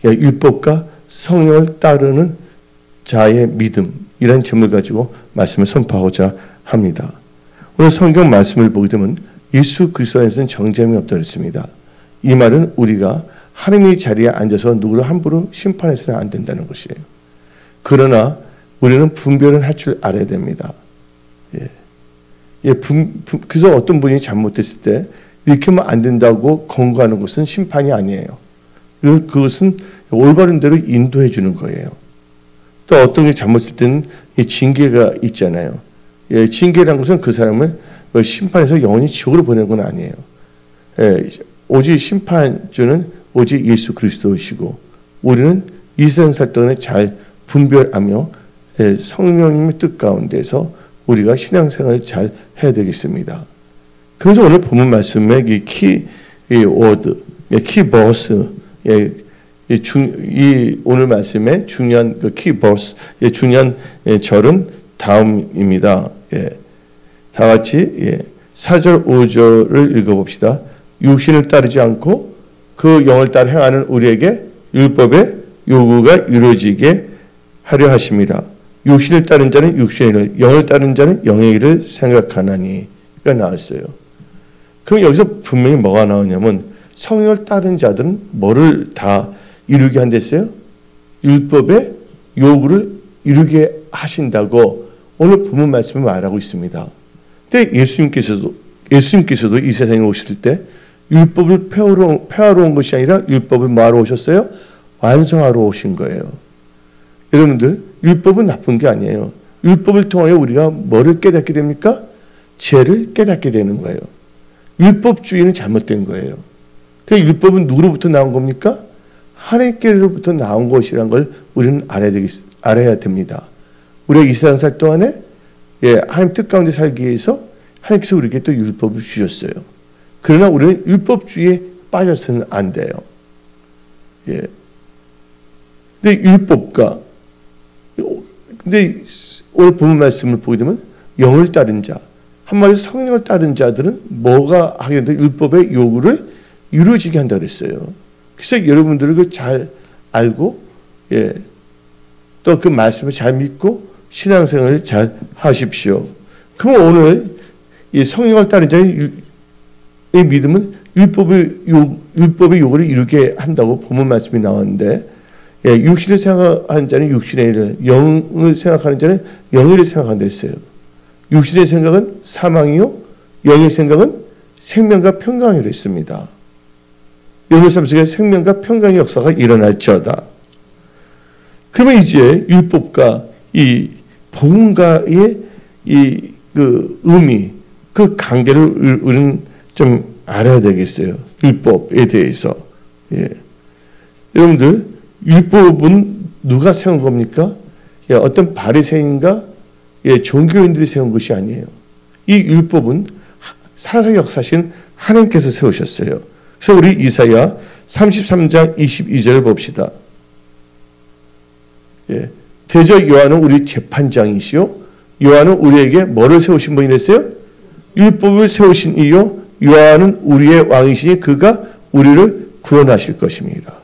율법과 성령을 따르는 자의 믿음이라는 점을 가지고 말씀을 선포하고자 합니다. 오늘 성경 말씀을 보게 되면 예수 그리스도 안에서는 정죄함이 없다 그랬습니다. 이 말은 우리가 하나님의 자리에 앉아서 누구를 함부로 심판해서는 안 된다는 것이에요. 그러나 우리는 분별은 할 줄 알아야 됩니다. 그래서 어떤 분이 잘못했을 때 이렇게 하면 안 된다고 권고하는 것은 심판이 아니에요. 그것은 올바른 대로 인도해 주는 거예요. 또 어떤 게 잘못했을 때는 징계가 있잖아요. 징계라는 것은 그 사람을 심판해서 영원히 지옥으로 보내는 건 아니에요. 오직 심판주는 오직 예수 그리스도이시고 우리는 이 세상 살 동안에 잘 분별하며 성령님의 뜻 가운데서 우리가 신앙생활을 잘 해야 되겠습니다. 그래서 오늘 본문 말씀의 키워드, 키버스, 오늘 말씀의 중요한 키버스, 중요한 절은 다음입니다. 다 같이 4절 5절을 읽어봅시다. 육신을 따르지 않고 그 영을 따라 행하는 우리에게 율법의 요구가 이루어지게 하려 하십니다. 육신을 따른 자는 육신의 일을, 영을 따른 자는 영의 일을 생각하나니가 나왔어요. 그럼 여기서 분명히 뭐가 나오냐면 성령을 따른 자들은 뭐를 다 이루게 한댔어요? 율법의 요구를 이루게 하신다고 오늘 본문 말씀을 말하고 있습니다. 근데 예수님께서도 이 세상에 오셨을 때 율법을 폐하러 온 것이 아니라 율법을 뭐하러 오셨어요? 완성하러 오신 거예요. 여러분들, 율법은 나쁜 게 아니에요. 율법을 통하여 우리가 뭐를 깨닫게 됩니까? 죄를 깨닫게 되는 거예요. 율법주의는 잘못된 거예요. 그 율법은 누구로부터 나온 겁니까? 하나님께로부터 나온 것이라는 걸 우리는 알아야 됩니다. 우리가 이 세상 살 동안에 하나님 뜻 가운데 살기 위해서 하나님께서 우리에게 또 율법을 주셨어요. 그러나 우리는 율법주의에 빠져서는 안 돼요. 근데 오늘 본문 말씀을 보게 되면 영을 따른 자, 한마디로 성령을 따른 자들은 뭐가 하게 되는데 율법의 요구를 이루어지게 한다 그랬어요. 그래서 여러분들은 그 잘 알고 또 그 말씀을 잘 믿고 신앙생활을 잘 하십시오. 그럼 오늘 이 성령을 따른 자의 믿음은 율법의 요구를 이루게 한다고 본문 말씀이 나왔는데 육신을 생각하는 자는 육신의 일을, 영을 생각하는 자는 영의 일을 생각한다 했어요. 육신의 생각은 사망이요, 영의 생각은 생명과 평강이라 했습니다. 여러분 삶 속에 생명과 평강의 역사가 일어날지어다. 그러면 이제 율법과 이 복음과의 그 의미, 그 관계를 우리는 좀 알아야 되겠어요. 율법에 대해서. 여러분들, 율법은 누가 세운 겁니까? 어떤 바리새인과 종교인들이 세운 것이 아니에요. 이 율법은 살아서 역사하신 하나님께서 세우셨어요. 그래서 우리 이사야 33장 22절 봅시다. 대저 요한은 우리 재판장이시요 요한은 우리에게 뭐를 세우신 분이랬어요? 율법을 세우신 이요 요한은 우리의 왕이시니 그가 우리를 구원하실 것입니다.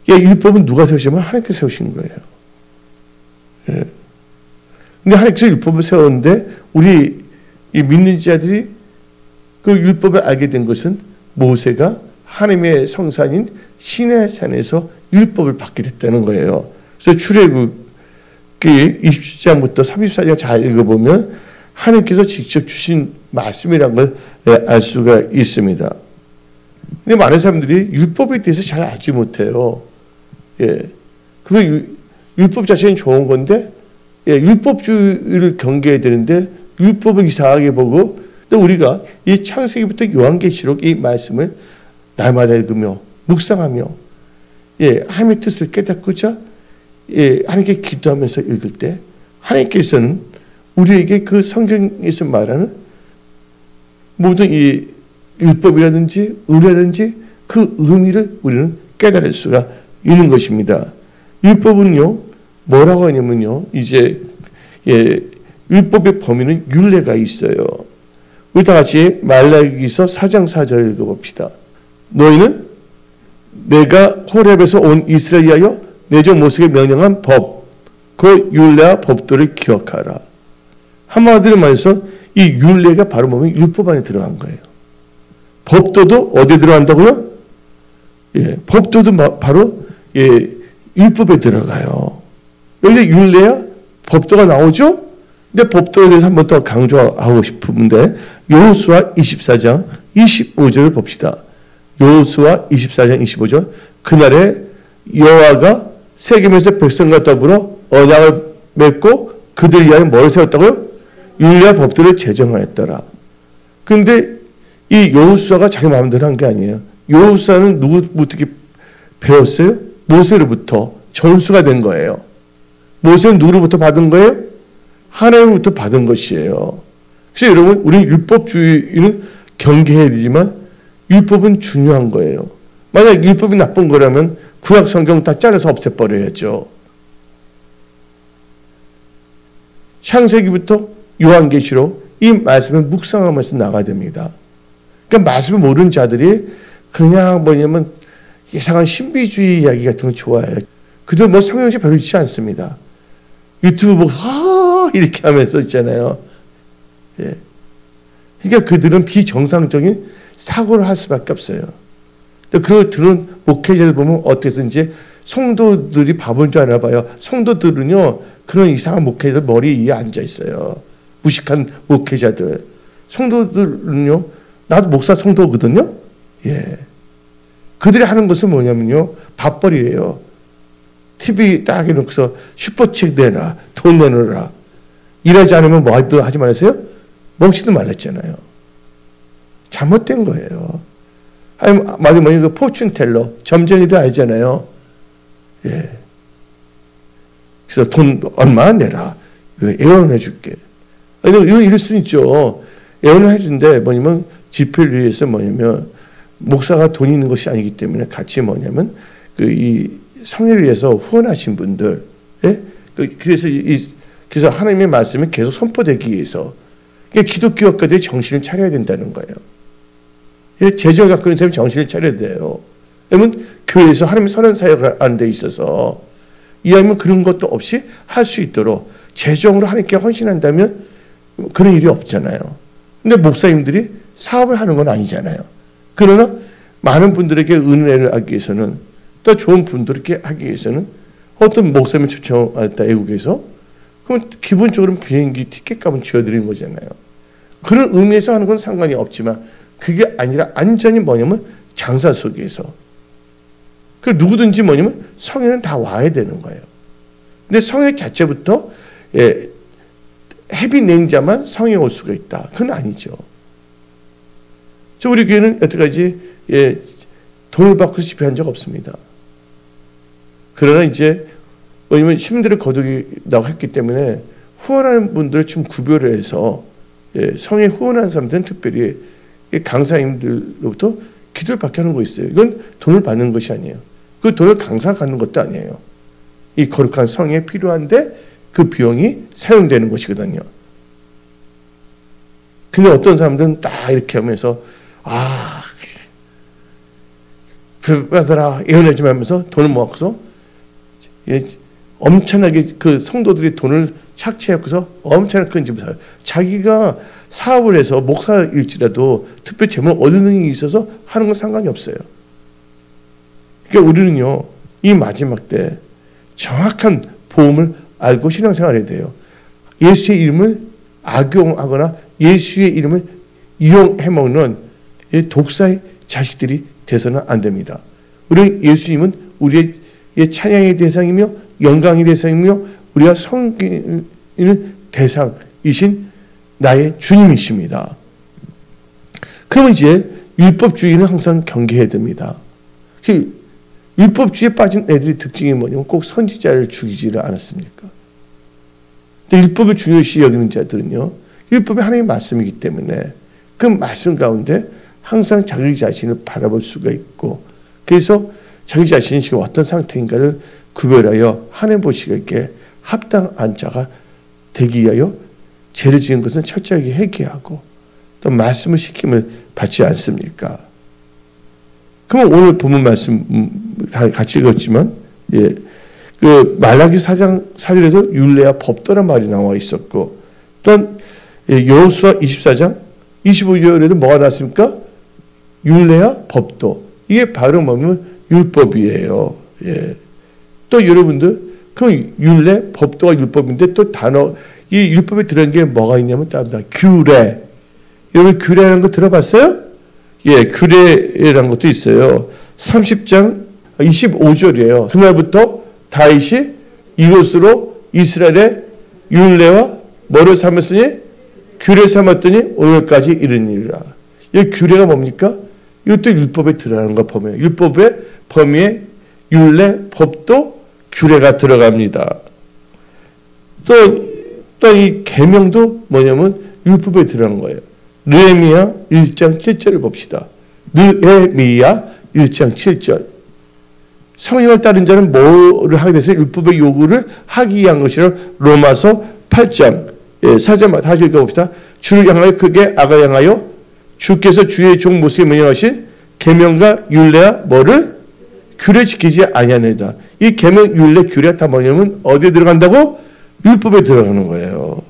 율법은 누가 세우시면 하나님께서 세우신 거예요. 근데 하나님께서 율법을 세웠는데 우리 이 믿는 자들이 그 율법을 알게 된 것은 모세가 하나님의 성산인 시내산에서 율법을 받게 됐다는 거예요. 그래서 출애굽기 20장부터 34장 잘 읽어보면 하나님께서 직접 주신 말씀이라는 걸 알 수가 있습니다. 근데 많은 사람들이 율법에 대해서 잘 알지 못해요. 그러면 율법 자체는 좋은 건데 율법주의를 경계해야 되는데 율법을 이상하게 보고 또 우리가 이 창세기부터 요한계시록 이 말씀을 날마다 읽으며 묵상하며 하나님의 뜻을 깨닫고자 하나님께 기도하면서 읽을 때 하나님께서는 우리에게 그 성경에서 말하는 모든 이 율법이라든지 은혜라든지 그 의미를 우리는 깨달을 수가 있는 것입니다. 율법은요 뭐라고 하냐면요 이제 율법의 범위는 율례가 있어요. 우리 다 같이 말라기서 4장 4절 읽어봅시다. 너희는 내가 호렙에서 온 이스라엘에 위하여 내 종 모세에게 명령한 법, 그 율례와 법도를 기억하라. 한마디로 말해서 이 율례가 바로 보면 율법 안에 들어간 거예요. 법도도 어디에 들어간다고요? 예, 법도도 바로 예, 율법에 들어가요. 여기 율례야 법도가 나오죠? 근데 법도에 대해서 한 번 더 강조하고 싶은데 여호수아 24장 25절을 봅시다. 여호수아 24장 25절. 그날에 여호와가 세겜에서 백성과 더불어 언약을 맺고 그들 위하여 뭘 세웠다고요? 율례와 법도를 제정하였더라. 근데 이 여호수아가 자기 마음대로 한 게 아니에요. 여호수아는 누구부터 배웠어요? 모세로부터 전수가 된 거예요. 모세는 누구로부터 받은 거예요? 하나님으로부터 받은 것이에요. 그래서 여러분, 우리 율법주의는 경계해야 되지만 율법은 중요한 거예요. 만약 율법이 나쁜 거라면 구약 성경 다 잘라서 없애버려야죠. 창세기부터 요한계시로 이 말씀을 묵상하면서 나가야 됩니다. 그러니까 말씀을 모르는 자들이 그냥 뭐냐면 이상한 신비주의 이야기 같은 거 좋아해요. 그들 뭐 성경책 별로 있지 않습니다. 유튜브 보고 이렇게 하면서 있잖아요. 예. 그러니까 그들은 비정상적인 사고를 할 수밖에 없어요. 그들은 목회자들 보면 어떻게든지 성도들이 바본 줄 알아 봐요. 성도들은요 그런 이상한 목회자들 머리 위에 앉아 있어요. 무식한 목회자들. 성도들은요, 나도 목사 성도거든요. 예. 그들이 하는 것은 뭐냐면요, 밥벌이에요. TV 딱 해놓고서 슈퍼책 내놔, 돈 내놓으라. 일하지 않으면 뭐도 하지 말았어요? 먹지도 말랬잖아요. 잘못된 거예요. 아니, 맞아, 그 포춘텔러, 점쟁이들 알잖아요. 예. 그래서 돈 얼마 내라. 애원해 줄게. 이럴 수 있죠. 애원을 해준데 뭐냐면 집회를 위해서 뭐냐면 목사가 돈이 있는 것이 아니기 때문에 같이 뭐냐면 이 성회를 위해서 후원하신 분들, 예? 그래서 하나님의 말씀이 계속 선포되기 위해서 기독교 학교들이 정신을 차려야 된다는 거예요. 예? 재정을 갖고 있는 사람이 정신을 차려야 돼요. 왜냐면 교회에서 하나님의 선한 사역을 하는 데 있어서 이왕이면 그런 것도 없이 할 수 있도록 재정으로 하나님께 헌신한다면 그런 일이 없잖아요. 근데 목사님들이 사업을 하는 건 아니잖아요. 그러나 많은 분들에게 은혜를 하기 위해서는 또 좋은 분들에게 하기 위해서는 어떤 목사님을 초청했다 외국에서 그럼 기본적으로 비행기 티켓값은 지어드리는 거잖아요. 그런 의미에서 하는 건 상관이 없지만 그게 아니라 안전이 뭐냐면 장사 속에서 그 누구든지 뭐냐면 성회는 다 와야 되는 거예요. 근데 성회 자체부터 해비 낸 자만 성에 올 수가 있다. 그건 아니죠. 우리 교회는 여태까지 돈을 받고 집회한 적 없습니다. 그러나 이제 왜냐면 시민들을 거두기라고 했기 때문에 후원하는 분들을 좀 구별을 해서 성에 후원하는 사람들은 특별히 강사님들로부터 기도를 받게 하는 거 있어요. 이건 돈을 받는 것이 아니에요. 그 돈을 강사가 갖는 것도 아니에요. 이 거룩한 성에 필요한데 그 비용이 사용되는 것이거든요. 근데 어떤 사람들은 딱 이렇게 하면서 받아라 예언해 좀 하면서 돈을 모아서 엄청나게 그 성도들이 돈을 착취해서 엄청나게 큰 집을 사요. 자기가 사업을 해서 목사일지라도 특별 재물 얻는 일이 있어서 하는 건 상관이 없어요. 그러니까 우리는요 이 마지막 때 정확한 복음을 알고 신앙생활해야 돼요. 예수의 이름을 악용하거나 예수의 이름을 이용해 먹는 독사의 자식들이 돼서는 안 됩니다. 우리 예수님은 우리의 찬양의 대상이며 영광의 대상이며 우리가 섬기는 대상이신 나의 주님이십니다. 그러면 이제 율법주의는 항상 경계해야 됩니다. 율법주의에 빠진 애들의 특징이 뭐냐면 꼭 선지자를 죽이지를 않았습니까? 근데 율법을 중요시 여기는 자들은요, 율법이 하나님의 말씀이기 때문에 그 말씀 가운데 항상 자기 자신을 바라볼 수가 있고, 그래서 자기 자신이 지금 어떤 상태인가를 구별하여 하나님 보시기에 합당한 자가 되기 위하여 죄를 지은 것은 철저하게 회개하고 또 말씀을 시킴을 받지 않습니까? 그럼 오늘 본문 말씀 다 같이 읽었지만, 예, 그 말라기 4장 4절에도 율례와 법도란 말이 나와 있었고, 또한 여호수아 24장 25절에도 뭐가 나왔습니까? 율례와 법도. 이게 바로 뭐냐면 율법이에요. 예. 또 여러분들 그 율례, 법도가 율법인데 또 단어, 이 율법에 들어간 게 뭐가 있냐면 규례. 여러분 규례라는 거 들어봤어요? 예, 규례라는 것도 있어요. 30장 25절이에요. 그날부터 다윗이 이것으로 이스라엘의 율례와 뭐를 삼았으니? 규례 삼았더니 오늘까지 이르니라. 이 규례가 뭡니까? 이것도 율법에 들어가는 거 범위예요. 율법의 범위에 율례, 법도, 규례가 들어갑니다. 또 이 계명도 뭐냐면 율법에 들어가는 거예요. 느헤미야 1장 7절을 봅시다. 느헤미야 1장 7절. 성령을 따른 자는 뭐를 하게 됐어요? 율법의 요구를 하기 위한 것이라. 로마서 8장 4절 다시 읽어봅시다. 주를 향하여 크게 악을 향하여 주께서 주의 종 모세에게 명령하신 계명과 율례와 뭐를? 규례 지키지 아니하느니라. 이 계명, 율례, 규례가 다 뭐냐면 어디에 들어간다고? 율법에 들어가는 거예요.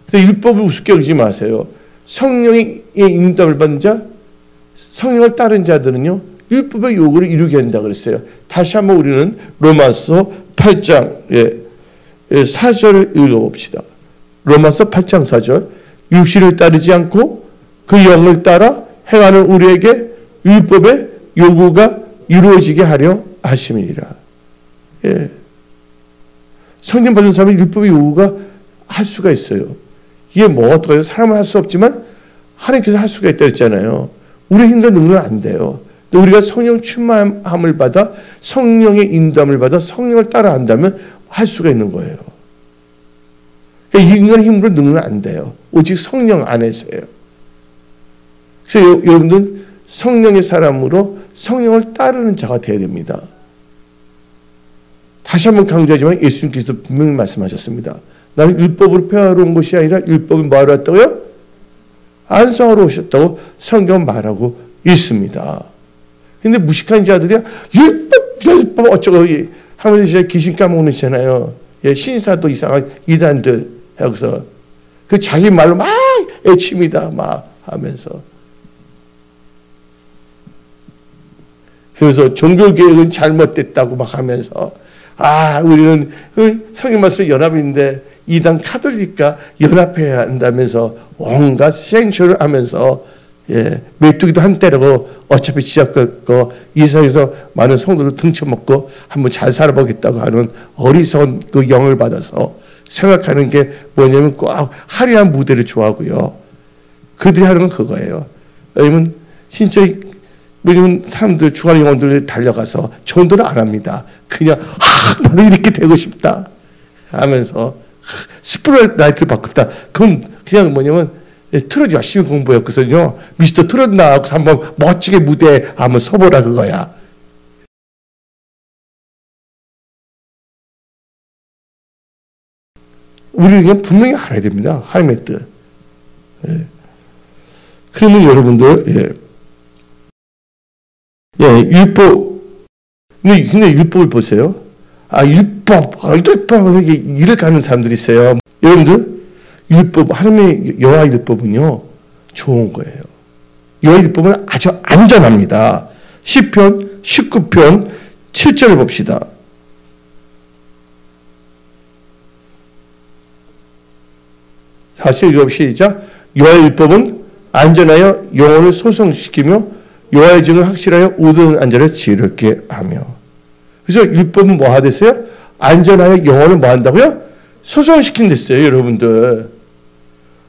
그래서 율법을 우습게 여기지 마세요. 성령의 인도를 받는 자, 성령을 따른 자들은요, 율법의 요구를 이루게 한다 그랬어요. 다시 한번 우리는 로마서 8장 4절을 읽어봅시다. 로마서 8장 4절. 육신을 따르지 않고 그 영을 따라 행하는 우리에게 율법의 요구가 이루어지게 하려 하심이니라. 예. 성령 받은 사람은 율법의 요구가 할 수가 있어요. 이게 뭐가 어떡해요? 사람은 할 수 없지만 하나님께서 할 수가 있다 했잖아요. 우리 힘과 능력은 안 돼요. 우리가 성령 충만함을 받아 성령의 인도함을 받아 성령을 따라한다면 할 수가 있는 거예요. 그러니까 인간의 힘으로 능력은 안 돼요. 오직 성령 안에서예요. 그래서 여러분들은 성령의 사람으로 성령을 따르는 자가 되어야 됩니다. 다시 한번 강조하지만 예수님께서 분명히 말씀하셨습니다. 나는 율법으로 폐하러 온 것이 아니라 율법을 뭐하러 왔다고요? 안성하러 오셨다고 성경 말하고 있습니다. 근데 무식한 자들이 율법 어쩌고 하면서 귀신 까먹는 있잖아요. 예, 신사도 이상한 이단들 여기서 그 자기 말로 막 애칩니다. 막 하면서. 그래서 종교개혁은 잘못됐다고 막 하면서 우리는 성경 말씀에 연합인데 이단 카톨릭과 연합해야 한다면서 온갖 생쇼를 하면서 메뚜기도 한때라고 어차피 지적할 거 이 세상에서 많은 성도를 등쳐먹고 한번 잘 살아보겠다고 하는 어리석은 그 영을 받아서 생각하는 게 뭐냐면 꼭 화려한 무대를 좋아하고요. 그들이 하는 건 그거예요. 왜냐면 진짜 왜냐면 사람들 주간 영혼들이 달려가서 전도를 안 합니다. 그냥 나도 이렇게 되고 싶다 하면서 스프라이트를 바꾼다. 그건 그냥 뭐냐면 트롯 열심히 공부했거든요. 미스터 트롯 나와서 한번 멋지게 무대에 한번 서보라 그거야. 우리는 그냥 분명히 알아야 됩니다. 하나님의 뜻. 그러면 여러분들 율법. 근데 율법을 보세요. 율법 이렇게 일을 가는 사람들이 있어요. 여러분들 율법, 하나님의 여호와 율법은요 좋은 거예요. 여호와 율법은 아주 안전합니다. 시편 19편 7절을 봅시다. 다시 읽어봅시다. 여호와 율법은 안전하여 영혼을 소성시키며 여호와의 증을 확실하여 우는 안전을 지혜롭게 하며. 그래서 율법은 뭐 하댔어요? 안전하여 영혼을 뭐 한다고요? 소성시킨댔어요, 여러분들.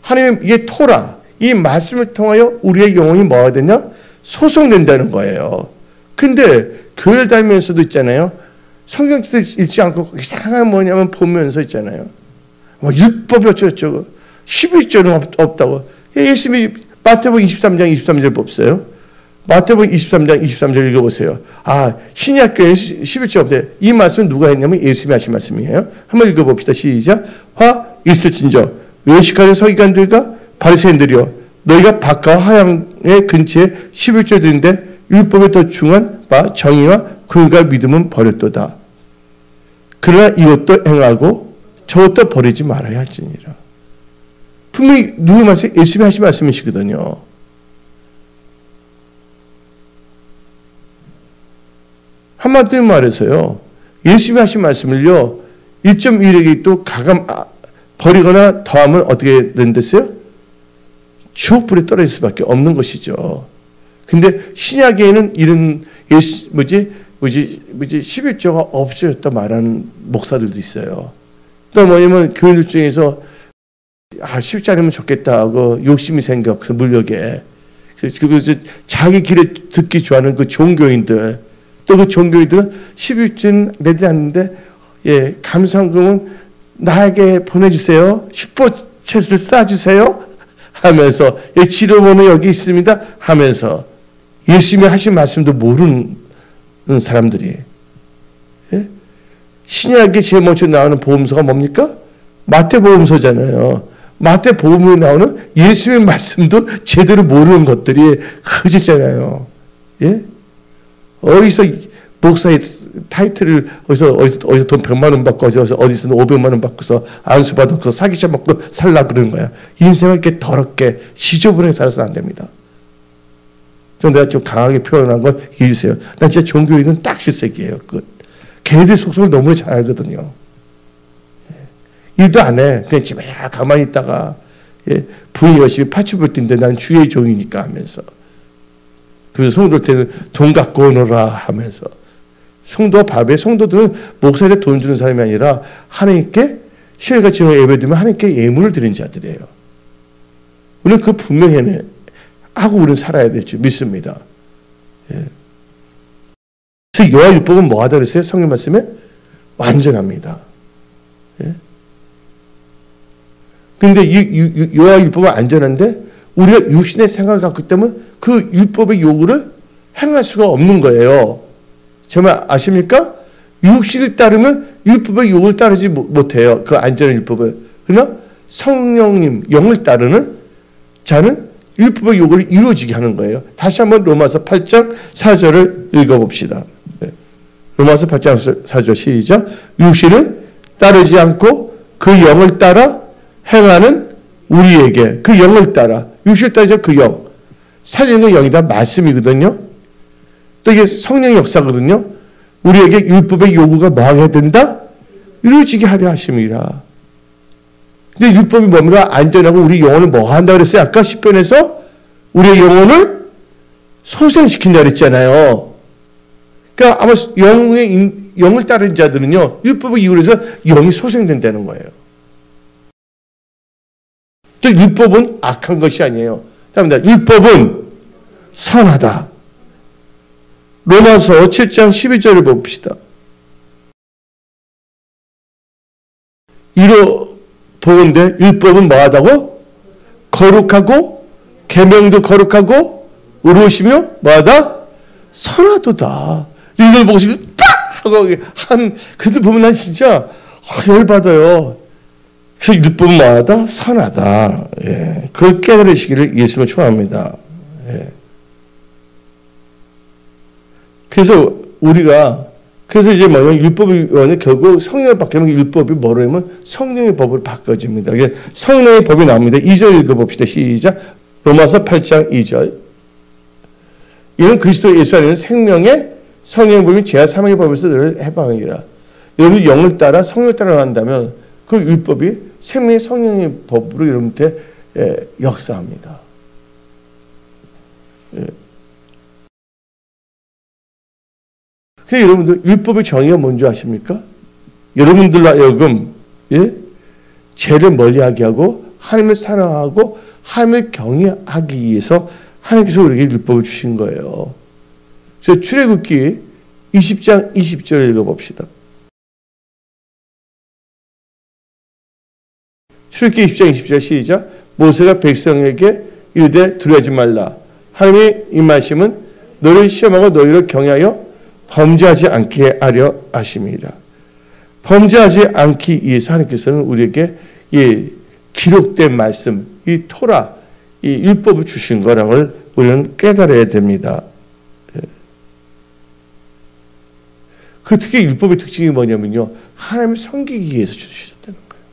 하나님 이게 토라, 이 말씀을 통하여 우리의 영혼이 뭐가 되냐? 소성된다는 거예요. 근데 교회를 다니면서도 있잖아요. 성경 읽지 않고 이상한 뭐냐면 보면서 있잖아요. 율법이 어쩌고저쩌고 11절은 없다고. 예수님이 마태복음 23장 23절 봅세요. 마태복음 23장 23절 읽어보세요. 신약교회는 11절 없대요. 이 말씀은 누가 했냐면 예수님이 하신 말씀이에요. 한번 읽어봅시다. 시작. 화 있을진저 외식하는 서기관들과 바리새인들이여 너희가 밭과 화양의 근처에 11절 드는데 율법에 더 중한 바 정의와 긍휼과 믿음은 버렸도다. 그러나 이것도 행하고 저것도 버리지 말아야 할지니라. 분명히 누구 말씀? 예수님이 하신 말씀이시거든요. 한마디로 말해서요. 예수님이 하신 말씀을요. 1.1에게 또 버리거나 더하면 어떻게 된댔어요? 지옥불에 떨어질 수밖에 없는 것이죠. 근데 신약에는 이런 11조가 없어졌다 말하는 목사들도 있어요. 또 뭐냐면 교인들 중에서 10자리면 좋겠다 하고 욕심이 생겨서 물력에 그래서 자기 길을 듣기 좋아하는 그 종교인들 또 그 종교인들은 11조는 내지 않는데 감사금은 나에게 보내주세요. 슈퍼챗을 쏴주세요 하면서 지로보는 여기 있습니다 하면서 예수님이 하신 말씀도 모르는 사람들이 신약에 제일 먼저 나오는 복음서가 뭡니까? 마태복음서잖아요. 마태복음에 나오는 예수님의 말씀도 제대로 모르는 것들이 크지잖아요. 어디서 목사의 타이틀을 어디서 돈 100만 원 받고 어디서 500만 원 받고서 안수 받고서 사기차 먹고 살라 그러는 거야. 인생을 이렇게 더럽게 지저분하게 살아서는 안 됩니다. 내가 좀 강하게 표현한 건 이해주세요. 난 진짜 종교인은 딱 실색이에요. 걔네들 속성을 너무 잘 알거든요. 일도 안 해. 그냥 집에 가만히 있다가 부인이 열심히 파출부 뛴데 난 주의 종이니까 하면서 그래서 성도들 때는 돈 갖고 오너라 하면서 성도와 밥에 성도들은 목사한테 돈 주는 사람이 아니라 하나님께 시간같이 예배드리면 하나님께 예물을 드린 자들이에요. 우리는 그 분명히 하고 우리는 살아야 될 줄 믿습니다. 그래서 여호와율법은 뭐 하다 그랬어요? 성경 말씀에 완전합니다. 그런데 이 여호와율법은 안전한데 우리가 육신의 생각을 갖고 있다면 그 율법의 요구를 행할 수가 없는 거예요. 정말 아십니까? 육신을 따르면 율법의 요구를 따르지 못해요. 그 안전한 율법을. 그러나 성령님 영을 따르는 자는 율법의 요구를 이루어지게 하는 거예요. 다시 한번 로마서 8장 4절을 읽어봅시다. 로마서 8장 4절 시작. 육신을 따르지 않고 그 영을 따라 행하는 우리에게 그 영을 따라 육신을 따르죠. 그 영. 살리는 건 영이다. 말씀이거든요. 또 이게 성령의 역사거든요. 우리에게 율법의 요구가 뭐 하게 된다? 이루어지게 하려 하심이라. 근데 율법이 뭡니까? 안전하고 우리 영혼을 뭐 한다 그랬어요? 아까 10편에서 우리의 영혼을 소생시킨다 그랬잖아요. 그러니까 아마 영을 따르는 자들은요. 율법의 이유로 해서 영이 소생된다는 거예요. 또 율법은 악한 것이 아니에요. 다음입니다. 율법은 선하다. 로마서 7장 12절을 봅시다. 이로 보건대 율법은 뭐하다고? 거룩하고 계명도 거룩하고 의로우시며 뭐하다? 선하도다. 이걸 보고 팍! 하고 그들 보면 난 진짜 열받아요. 그래서 율법은 뭐하다? 선하다. 그걸 깨달으시기를 예수님을 초합니다. 그래서 그래서 이제 뭐냐면 율법이 결국 성령을 바뀌면 율법이 뭐로 하면 성령의 법으로 바꿔집니다. 성령의 법이 나옵니다. 2절 읽어봅시다. 시작. 로마서 8장 2절. 이는 그리스도 예수 안에는 생명의 성령의 법이 죄와 사망의 법에서 늘 해방이라. 여러분이 영을 따라 성령을 따라 한다면 그 율법이 생명의 성령의 법으로 여러분한테 역사합니다. 그래서 여러분들 율법의 정의가 뭔지 아십니까? 여러분들로 하여금 죄를 멀리하게 하고 하나님을 사랑하고 하나님을 경외하기 위해서 하나님께서 우리에게 율법을 주신 거예요. 그래서 출애굽기 20장 20절 읽어봅시다. 출애굽기 20장 20절 시작. 모세가 백성에게 이르되 두려워하지 말라. 하나님의 임하심은 너를 시험하고 너희를 경외하여 범죄하지 않게 하려 하심이라. 범죄하지 않기 위해서 하나님께서는 우리에게 이 기록된 말씀, 이 토라, 이 율법을 주신 거라고 우리는 깨달아야 됩니다. 그 특히 율법의 특징이 뭐냐면요. 하나님을 섬기기 위해서 주셨다는 거예요.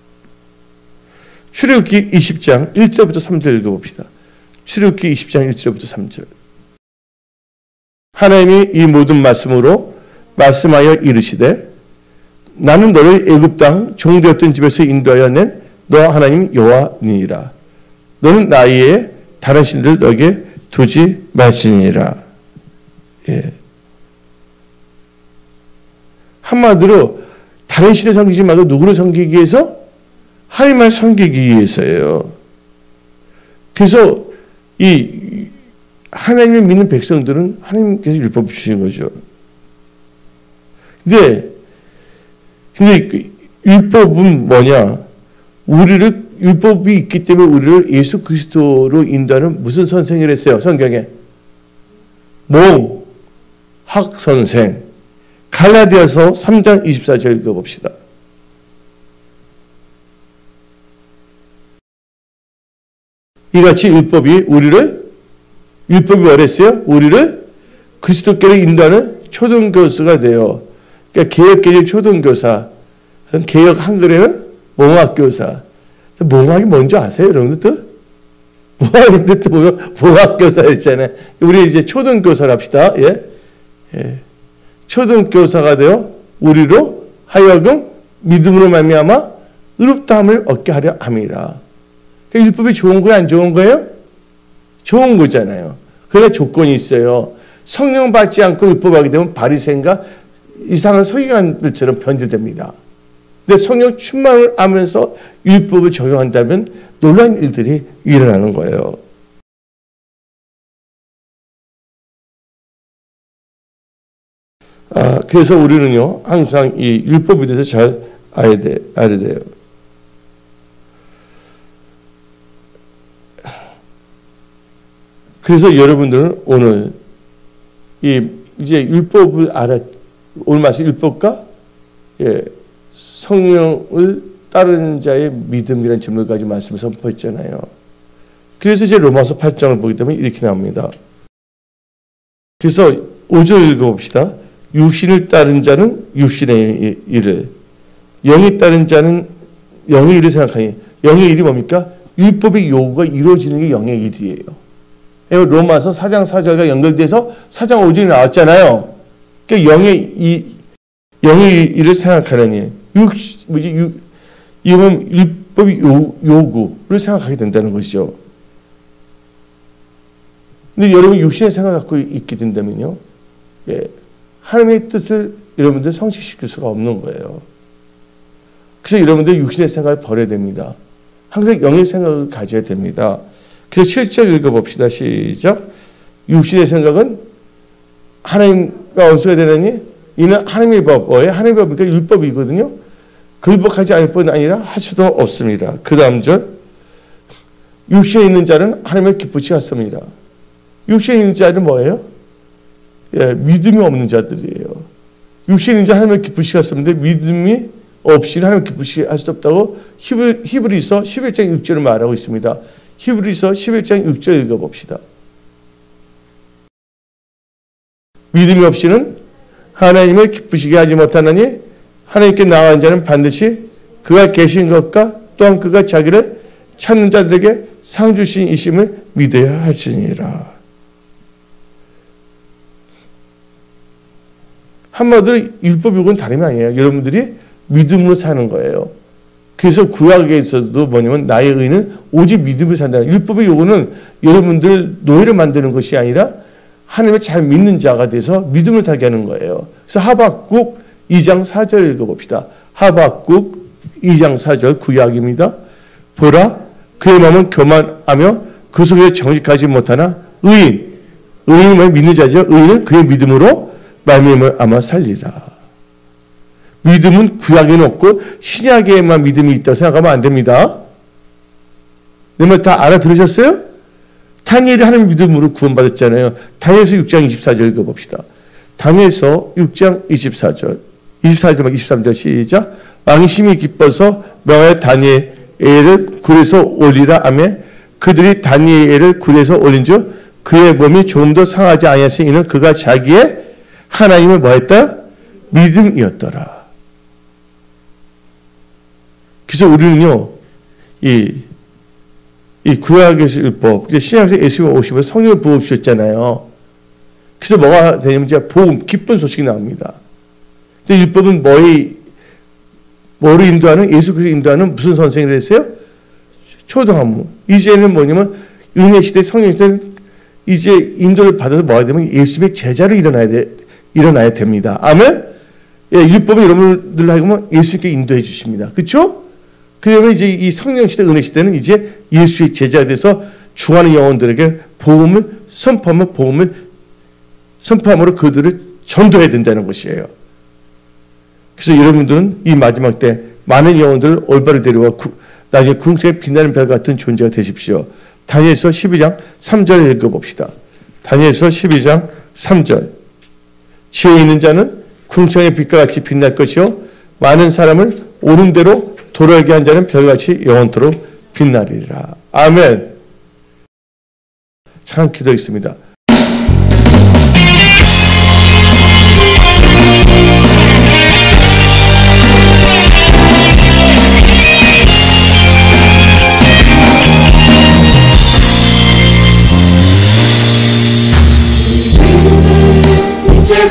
출애굽기 20장 1절부터 3절 읽어봅시다. 출애굽기 20장 1절부터 3절. 하나님이 이 모든 말씀으로 말씀하여 이르시되 나는 너를 애굽 땅 종되었던 집에서 인도하여 낸 너 하나님 여호와니라. 너는 나 외에 다른 신들 너에게 두지 말지니라. 예. 한마디로 다른 신을 섬기지 말고 누구를 섬기기 위해서? 하나님을 섬기기 위해서예요. 그래서 이 하나님을 믿는 백성들은 하나님께서 율법을 주신 거죠. 근데 그 율법은 뭐냐? 율법이 있기 때문에 우리를 예수 그리스도로 인도하는 무슨 선생을 했어요? 성경에 몽학 선생. 갈라디아서 3장 24절 읽어봅시다. 이같이 율법이 뭐랬어요? 우리를 그리스도께로 인도하는 초등교수가 돼요. 그러니까 개혁개혁 초등교사, 개혁 한글에는 몽학교사. 몽학이 뭔지 아세요, 여러분들? 몽학인데 또 보면 몽학교사 있잖아요. 우리 이제 초등교사를 합시다. 예? 예. 초등교사가 되어 우리로 하여금 믿음으로 말미암아 의롭다함을 얻게 하려 함이라. 그러니까 율법이 좋은 거예요, 안 좋은 거예요? 좋은 거잖아요. 그러나 조건이 있어요. 성령 받지 않고 율법하게 되면 바리새인과 이상한 서기관들처럼 변질됩니다. 근데 성령 충만을 하면서 율법을 적용한다면 놀라운 일들이 일어나는 거예요. 그래서 우리는요, 항상 이 율법에 대해서 잘 알아야 돼요. 그래서 여러분들은 오늘 이제 율법을 오늘 말씀 율법과 성령을 따르는 자의 믿음이라는 제목까지 말씀을 선포했잖아요. 그래서 이제 로마서 8장을 보게 되면 이렇게 나옵니다. 그래서 5절 읽어봅시다. 육신을 따른 자는 육신의 일을, 영이 따른 자는 영의 일을 생각하니, 영의 일이 뭡니까? 율법의 요구가 이루어지는 게 영의 일이에요. 로마서 4장 4절과 연결돼서 4장 5절이 나왔잖아요. 그러니까 영의 일을 생각하려니, 이건 율법의 요구를 생각하게 된다는 것이죠. 근데 여러분 육신의 생각을 갖고 있게 된다면요, 하나님의 뜻을 여러분들 성취시킬 수가 없는 거예요. 그래서 여러분들 육신의 생각을 버려야 됩니다. 항상 영의 생각을 가져야 됩니다. 그래서 7절 읽어봅시다. 시작. 육신의 생각은 하나님과 원수가 되느니 이는 하나님의 법, 하나님의 법이니까 율법이거든요. 굴복하지 않을 뿐 아니라 할 수도 없습니다. 그 다음 절. 육신에 있는 자는 하나님을 기쁘지 않습니다. 육신에 있는 자들은 뭐예요? 믿음이 없는 자들이에요. 육신에 있는 자 하나님을 기쁘시게 하셨는데 믿음이 없이는 하나님을 기쁘시게 할 수 없다고 히브리서 11장 6절을 말하고 있습니다. 히브리서 11장 6절 읽어봅시다. 믿음이 없이는 하나님을 기쁘시게 하지 못하나니 하나님께 나아간 자는 반드시 그가 계신 것과 또한 그가 자기를 찾는 자들에게 상 주신 이심을 믿어야 하시니라. 한마디로 율법이고는 다름이 아니에요. 여러분들이 믿음으로 사는 거예요. 그래서 구약에서도 뭐냐면 나의 의는 오직 믿음으로 산다는, 율법의 요구는 여러분들 노예를 만드는 것이 아니라 하나님을 잘 믿는 자가 돼서 믿음을 타게 하는 거예요. 그래서 하박국 2장 4절 읽어봅시다. 하박국 2장 4절 구약입니다. 보라, 그의 마음은 교만하며 그 속에 정직하지 못하나 의인을 믿는 자죠. 의인은 그의 믿음으로 말미암아 살리라. 믿음은 구약에는 없고 신약에만 믿음이 있다고 생각하면 안 됩니다. 내 말 다 알아들으셨어요? 다니엘이 하나님 믿음으로 구원받았잖아요. 다니엘서 6장 24절 읽어봅시다. 다니엘서 6장 24절 23절 시작. 왕이 심히 기뻐서 명하여 다니엘을 굴에서 올리라 하며 그들이 다니엘을 굴에서 올린 줄 그의 몸이 조금도 상하지 아니하시니 이는 그가 자기의 하나님을 뭐했다? 믿음이었더라. 그래서 우리는요, 이 구약에서 율법, 신약에서 예수님이 오시면서 성령을 부어주셨잖아요. 그래서 뭐가 되냐면 이제 복음, 기쁜 소식이 나옵니다. 근데 율법은 뭐를 인도하는, 예수 그리스도 인도하는 무슨 선생을 했어요? 초등학부. 이제는 뭐냐면 은혜 시대, 성령 시대는 이제 인도를 받아서 뭐가 되면 예수님의 제자로 일어나야 됩니다. 아멘? 예, 율법은 여러분들 하여금 예수님께 인도해 주십니다. 그렇죠? 그러면 이제 이 성령 시대, 은혜 시대는 이제 예수의 제자가 돼서 중하는 영혼들에게 복음을 선포함으로 그들을 전도해야 된다는 것이에요. 그래서 여러분들은 이 마지막 때 많은 영혼들을 올바로 데려와 나중에 궁색에 빛나는 별 같은 존재가 되십시오. 다니엘서 12장 3절 읽어봅시다. 다니엘서 12장 3절. 지혜 있는 자는 궁창의 빛과 같이 빛날 것이요 많은 사람을 옳은 대로 돌아가게 한 자는 별같이 영원토록 빛나리라. 아멘. 참 기도했습니다. 이제